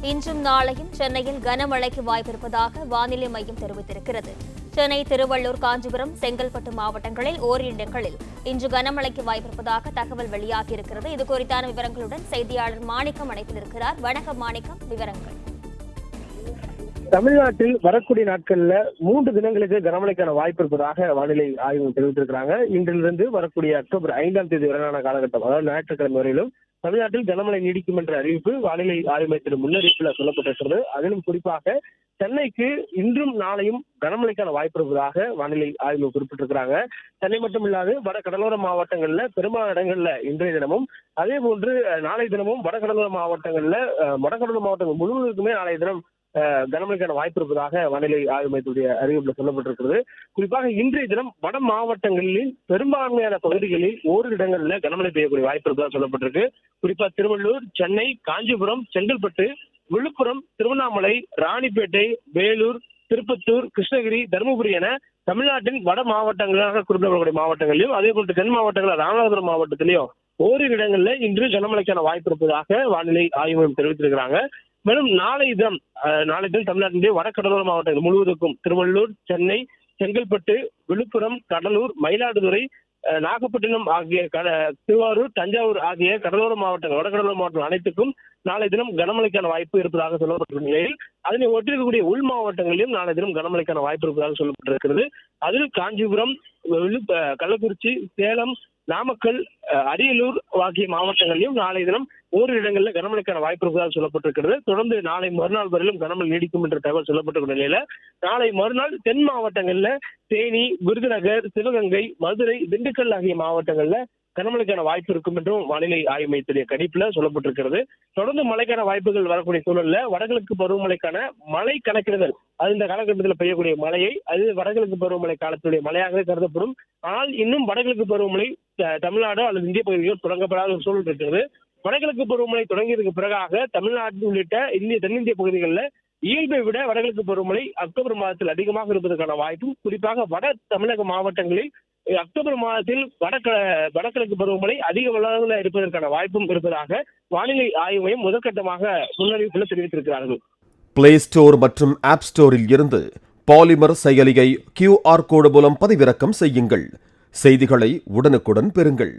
இன்றும் நாளையும் சென்னையில் கனமழைக்கு வாய்ப்பிருப்பதாக வானிலை மையம் தெரிவித்திருக்கிறது. சென்னை, திருவள்ளூர், காஞ்சிபுரம், செங்கல்பட்டு மாவட்டங்களில் ஓரிரு இடங்களில் இன்று கனமழைக்கு வாய்ப்பிருப்பதாக தகவல் வெளியாகியிருக்கிறது. இதுகுறித்தான விவரங்களுடன் செய்தியாளர் மாணிக்கம் அழைப்பில் இருக்கிறார். வணக்கம் மாணிக்கம், விவரங்கள். தமிழ்நாட்டில் வரக்கூடிய நாட்கள்ல 3 தினங்களுக்கு கனமழைக்கான வாய்ப்பு இருப்பதாக வானிலை ஆய்வு தெரிவித்திருக்கிறாங்க. இன்றிலிருந்து வரக்கூடிய அக்டோபர் 5ஆம் தேதி வரையிலான காலகட்டம், அதாவது ஞாயிற்றுக்கிழமை வரையிலும் தமிழ்நாட்டில் கனமழை நீடிக்கும் என்ற அறிவிப்பு வானிலை ஆய்வு மையத்தின் முன்னறிவிப்பில் சொல்லப்பட்டிருக்கிறது. அதிலும் குறிப்பாக சென்னைக்கு இன்றும் நாளையும் கனமழைக்கான வாய்ப்பு இருப்பதாக வானிலை ஆய்வு குறிப்பிட்டிருக்கிறாங்க. சென்னை மட்டும் இல்லாது வட கடலோர மாவட்டங்கள்ல பெரும்பாலான இடங்கள்ல இன்றைய தினமும், அதே போன்று நாளை தினமும் வடகடலோர மாவட்டங்கள்ல வடகடலோர மாவட்டங்கள் முழுவதுக்குமே நாளைய தினம் கனமழைக்கான வாய்ப்பு இருப்பதாக வானிலை ஆய்வு மையத்துடைய அறிவிப்பில் சொல்லப்பட்டிருக்கிறது. குறிப்பாக இன்றைய தினம் வட மாவட்டங்களில் பெரும்பான்மையான பகுதிகளில் ஓரிரு இடங்களில் கனமழை பெய்யக்கூடிய வாய்ப்பு இருப்பதாக சொல்லப்பட்டிருக்கு. குறிப்பா திருவள்ளூர், சென்னை, காஞ்சிபுரம், செங்கல்பட்டு, விழுப்புரம், திருவண்ணாமலை, ராணிப்பேட்டை, வேலூர், திருப்பத்தூர், கிருஷ்ணகிரி, தருமபுரி என தமிழ்நாட்டின் வட மாவட்டங்களாக குறிப்பிடப்படக்கூடிய மாவட்டங்களிலும், அதே போன்று தென் மாவட்டங்கள் ராமநாதபுரம் மாவட்டத்திலையும் ஓரிரு இடங்களில் இன்று கனமழைக்கான வாய்ப்பு இருப்பதாக வானிலை ஆய்வு மையம் தெரிவித்திருக்கிறாங்க. மேலும் நாளை தினம் தமிழ்நாட்டினுடைய வடகடலோர மாவட்டங்கள் முழுவதற்கும் திருவள்ளூர், சென்னை, செங்கல்பட்டு, விழுப்புரம், கடலூர், மயிலாடுதுறை, நாகப்பட்டினம் ஆகிய திருவாரூர், தஞ்சாவூர் ஆகிய கடலோர மாவட்டங்கள், வடகடலோர மாவட்டங்கள் அனைத்துக்கும் நாளை தினம் கனமழைக்கான வாய்ப்பு இருப்பதாக சொல்லப்பட்டுள்ள நிலையில் அதனை ஒட்டியிருக்கக்கூடிய உள் மாவட்டங்களிலும் நாளை தினம் கனமழைக்கான வாய்ப்பு இருப்பதாக சொல்லப்பட்டிருக்கிறது. அதில் காஞ்சிபுரம், கள்ளக்குறிச்சி, சேலம், நாமக்கல், அரியலூர் ஆகிய மாவட்டங்களிலும் நாளை தினம் ஓரிரு இடங்களில் கனமழைக்கான வாய்ப்பு இருப்பதாக சொல்லப்பட்டிருக்கிறது. தொடர்ந்து நாளை மறுநாள் வரையிலும் கனமழை நீடிக்கும் என்ற தகவல் சொல்லப்பட்டிருக்கிற நிலையில நாளை மறுநாள் தென் மாவட்டங்கள்ல தேனி, விருதுநகர், சிவகங்கை, மதுரை, திண்டுக்கல் ஆகிய மாவட்டங்கள்ல கனமழைக்கான வாய்ப்பு இருக்கும் என்றும் வானிலை ஆய்வு மையத்துடைய கணிப்புல சொல்லப்பட்டிருக்கிறது. தொடர்ந்து மழைக்கான வாய்ப்புகள் வரக்கூடிய சூழல்ல வடகிழக்கு பருவமழைக்கான மழை கணக்கிடுதல், அது இந்த காலகட்டத்தில் பெய்யக்கூடிய மழையை அது வடகிழக்கு பருவமழை காலத்துடைய மழையாக கருதப்படும். ஆனால் இன்னும் வடகிழக்கு பருவமழை தமிழ்நாடு அல்லது இந்திய பகுதியில் தொடங்கப்படாத சூழல் இருக்கிறது. வடகிழக்கு பருவமழை தொடங்கியதுக்கு பிறகாக தமிழ்நாடு உள்ளிட்ட தென்னிந்திய பகுதிகளில் இயல்பை விட வடகிழக்கு பருவமழை அக்டோபர் மாதத்தில் அதிகமாக இருப்பதற்கான வாய்ப்பும், குறிப்பாக வட தமிழக மாவட்டங்களில் அக்டோபர் மாதத்தில் வடகிழக்கு பருவமழை அதிக அளவில் இருப்பதற்கான வாய்ப்பும் இருப்பதாக வானிலை ஆய்வு மையம் முதற்கட்டமாக முன்னறிவிப்பில் தெரிவித்திருக்கிறார்கள். பிளே ஸ்டோர் மற்றும் ஆப் ஸ்டோரில் இருந்து பாலிமர் செயலியை QR கோடு மூலம் பதிவிறக்கம் செய்யுங்கள். செய்திகளை உடனுக்குடன் பெறுங்கள்.